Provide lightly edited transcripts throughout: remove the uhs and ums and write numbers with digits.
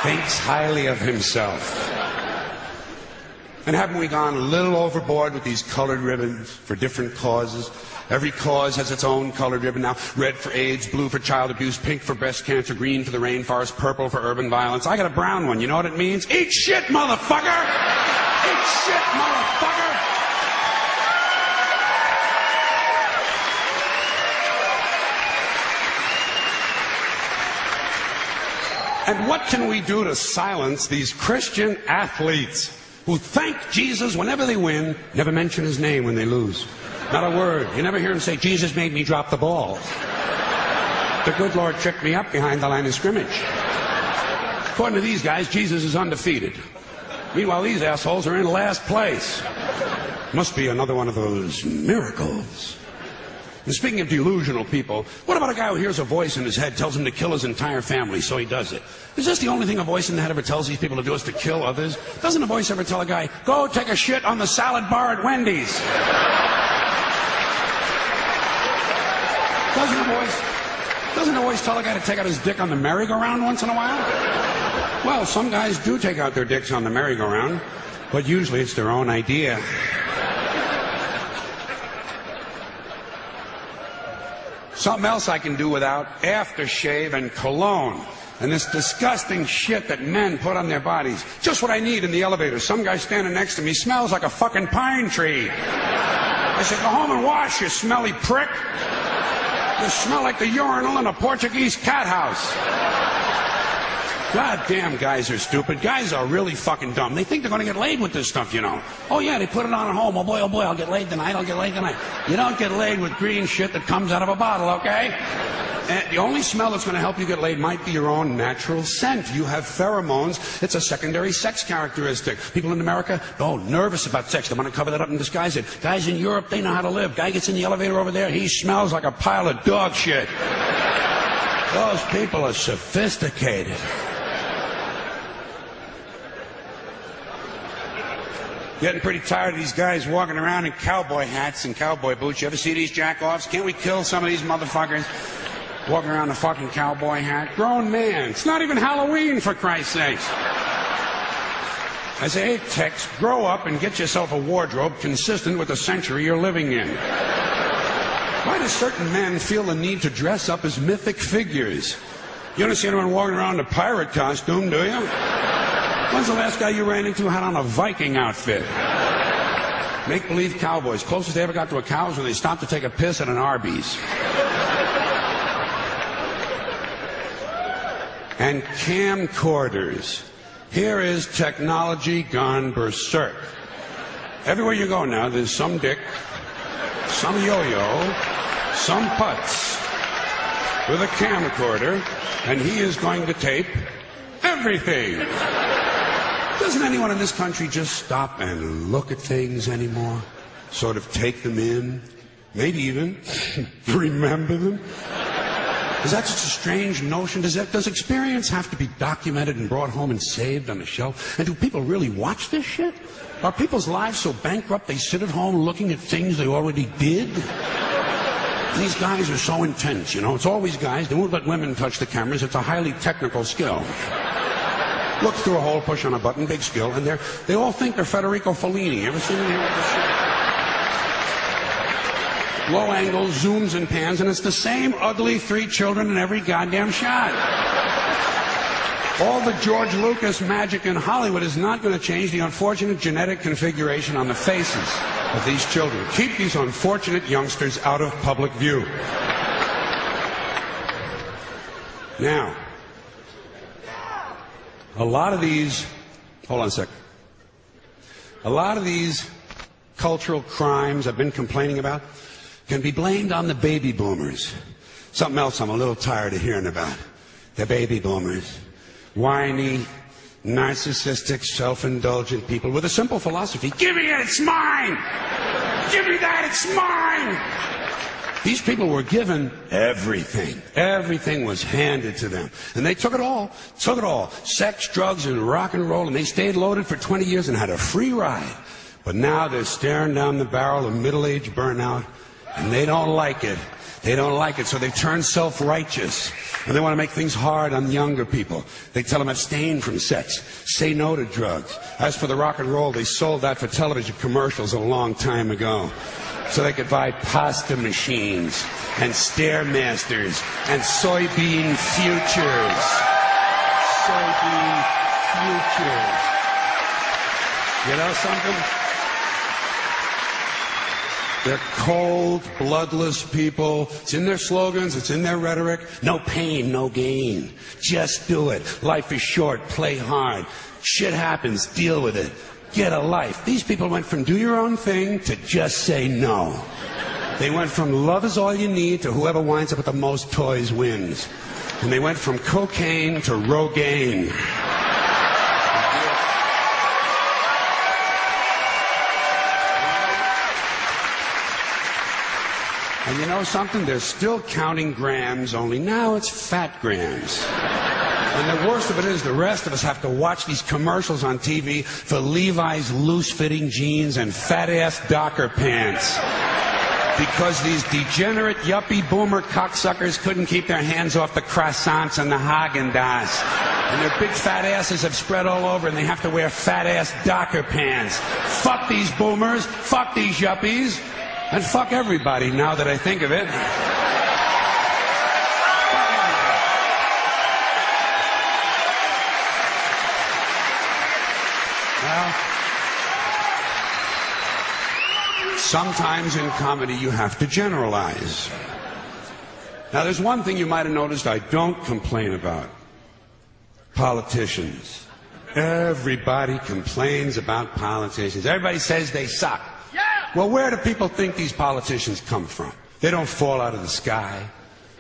thinks highly of himself. And haven't we gone a little overboard with these colored ribbons for different causes? Every cause has its own colored ribbon now. Red for AIDS, blue for child abuse, pink for breast cancer, green for the rainforest, purple for urban violence. I got a brown one. You know what it means? Eat shit, motherfucker! Eat shit, motherfucker! And what can we do to silence these Christian athletes who thank Jesus whenever they win, never mention his name when they lose? Not a word. You never hear him say, Jesus made me drop the ball. The good Lord tricked me up behind the line of scrimmage. According to these guys, Jesus is undefeated. Meanwhile, these assholes are in last place. Must be another one of those miracles. And speaking of delusional people, what about a guy who hears a voice in his head tells him to kill his entire family, so he does it? Is this the only thing a voice in the head ever tells these people to do, is to kill others? Doesn't a voice ever tell a guy, go take a shit on the salad bar at Wendy's? Doesn't a voice tell a guy to take out his dick on the merry-go-round once in a while? Well, some guys do take out their dicks on the merry-go-round, but usually it's their own idea. Something else I can do without: aftershave and cologne. And this disgusting shit that men put on their bodies. Just what I need in the elevator. Some guy standing next to me smells like a fucking pine tree. I said, go home and wash, you smelly prick. You smell like the urinal in a Portuguese cat house. Goddamn, guys are stupid. Guys are really fucking dumb. They think they're going to get laid with this stuff, you know. Oh, yeah, they put it on at home. Oh, boy, I'll get laid tonight. I'll get laid tonight. You don't get laid with green shit that comes out of a bottle, okay? And the only smell that's going to help you get laid might be your own natural scent. You have pheromones. It's a secondary sex characteristic. People in America, nervous about sex. They want to cover that up and disguise it. Guys in Europe, they know how to live. Guy gets in the elevator over there, he smells like a pile of dog shit. Those people are sophisticated. Getting pretty tired of these guys walking around in cowboy hats and cowboy boots. You ever see these jack-offs? Can't we kill some of these motherfuckers walking around in a fucking cowboy hat? Grown man. It's not even Halloween, for Christ's sakes. I say, hey, Tex, grow up and get yourself a wardrobe consistent with the century you're living in. Why do certain men feel the need to dress up as mythic figures? You don't see anyone walking around in a pirate costume, do you? When's the last guy you ran into had on a Viking outfit? Make-believe cowboys. Closest they ever got to a cow was when they stopped to take a piss at an Arby's. And camcorders. Here is technology gone berserk. Everywhere you go now, there's some dick, some yo-yo, some putz with a camcorder, and he is going to tape everything. Doesn't anyone in this country just stop and look at things anymore? Sort of take them in? Maybe even remember them? Is that such a strange notion? Does experience have to be documented and brought home and saved on a shelf? And do people really watch this shit? Are people's lives so bankrupt they sit at home looking at things they already did? These guys are so intense, you know. It's always guys. They won't let women touch the cameras. It's a highly technical skill. Look through a hole, push on a button, big skill, and they all think they're Federico Fellini. Ever seen any of this shit? Low angles, zooms and pans, and it's the same ugly 3 children in every goddamn shot. All the George Lucas magic in Hollywood is not going to change the unfortunate genetic configuration on the faces of these children. Keep these unfortunate youngsters out of public view. Now, a lot of these cultural crimes I've been complaining about can be blamed on the baby boomers. Something else I'm a little tired of hearing about. The baby boomers. Whiny, narcissistic, self-indulgent people with a simple philosophy. Give me it, it's mine! Give me that, it's mine! These people were given everything. Everything was handed to them. And they took it all. Sex, drugs, and rock and roll, and they stayed loaded for 20 years and had a free ride. But now they're staring down the barrel of middle-age burnout, and they don't like it. They don't like it, so they've turned self-righteous. And they want to make things hard on younger people. They tell them abstain from sex, say no to drugs. As for the rock and roll, they sold that for television commercials a long time ago. So they could buy pasta machines and Stairmasters and soybean futures. Soybean futures. You know something? They're cold, bloodless people. It's in their slogans, it's in their rhetoric. No pain, no gain. Just do it. Life is short, play hard. Shit happens, deal with it. Get a life. These people went from do your own thing to just say no. They went from love is all you need to whoever winds up with the most toys wins. And they went from cocaine to Rogaine. And you know something? They're still counting grams, only now it's fat grams. And the worst of it is the rest of us have to watch these commercials on TV for Levi's loose-fitting jeans and fat-ass Docker pants. Because these degenerate, yuppie, boomer cocksuckers couldn't keep their hands off the croissants and the Haagen-Dazs. And their big fat asses have spread all over and they have to wear fat-ass Docker pants. Fuck these boomers, fuck these yuppies. And fuck everybody, now that I think of it. Well, sometimes in comedy you have to generalize. Now there's one thing you might have noticed I don't complain about. Politicians. Everybody complains about politicians. Everybody says they suck. Well, where do people think these politicians come from? They don't fall out of the sky.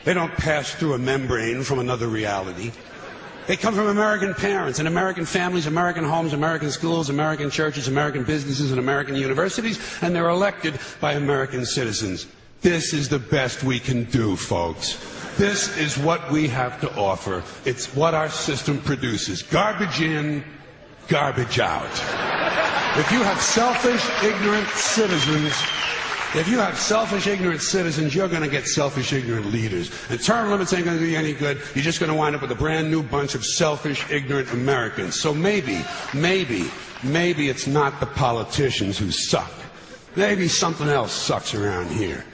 They don't pass through a membrane from another reality. They come from American parents and American families, American homes, American schools, American churches, American businesses, and American universities, and they're elected by American citizens. This is the best we can do, folks. This is what we have to offer. It's what our system produces. Garbage in, garbage out. If you have selfish, ignorant citizens, you're going to get selfish, ignorant leaders. And term limits ain't going to do you any good. You're just going to wind up with a brand new bunch of selfish, ignorant Americans. So maybe it's not the politicians who suck. Maybe something else sucks around here.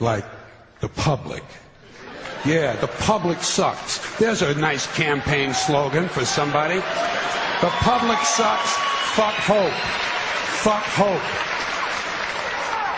Like the public. Yeah, the public sucks. There's a nice campaign slogan for somebody. The public sucks. Fuck hope. Fuck hope.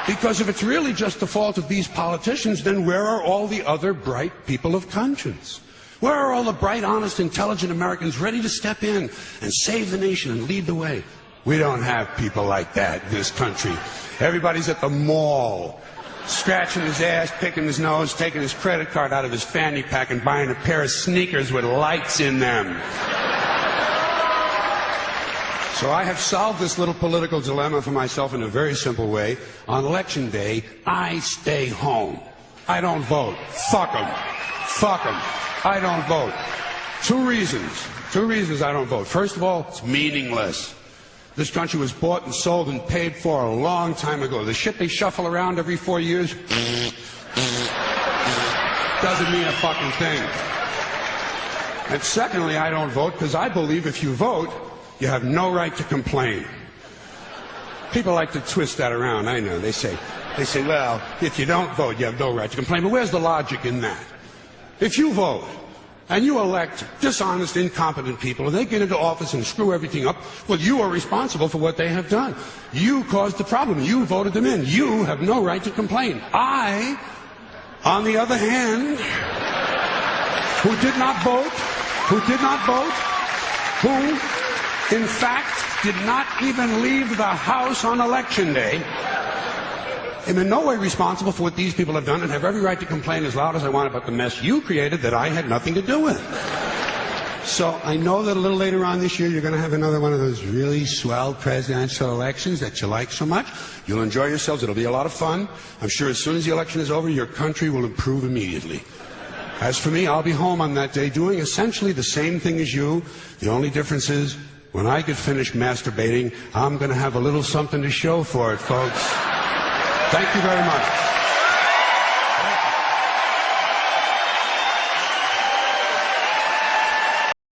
Because if it's really just the fault of these politicians, then where are all the other bright people of conscience? Where are all the bright, honest, intelligent Americans ready to step in and save the nation and lead the way? We don't have people like that in this country. Everybody's at the mall, scratching his ass, picking his nose, taking his credit card out of his fanny pack and buying a pair of sneakers with lights in them. So I have solved this little political dilemma for myself in a very simple way. On election day, I stay home. I don't vote. Fuck them. Fuck them. I don't vote. Two reasons I don't vote. First of all, it's meaningless. This country was bought and sold and paid for a long time ago. The shit they shuffle around every 4 years doesn't mean a fucking thing. And secondly, I don't vote because I believe if you vote, you have no right to complain. People like to twist that around, I know. They say, well, if you don't vote, you have no right to complain. But where's the logic in that? If you vote and you elect dishonest, incompetent people and they get into office and screw everything up, well, you are responsible for what they have done. You caused the problem. You voted them in. You have no right to complain. I, on the other hand, who did not vote, who in fact did not even leave the house on election day, am in no way responsible for what these people have done and have every right to complain as loud as I want about the mess you created that I had nothing to do with. So I know that a little later on this year you're going to have another one of those really swell presidential elections that you like so much. You'll enjoy yourselves. It'll be a lot of fun. I'm sure as soon as the election is over, your country will improve immediately. As for me, I'll be home on that day doing essentially the same thing as you. The only difference is when I get finished masturbating, I'm going to have a little something to show for it, folks. Thank you very much.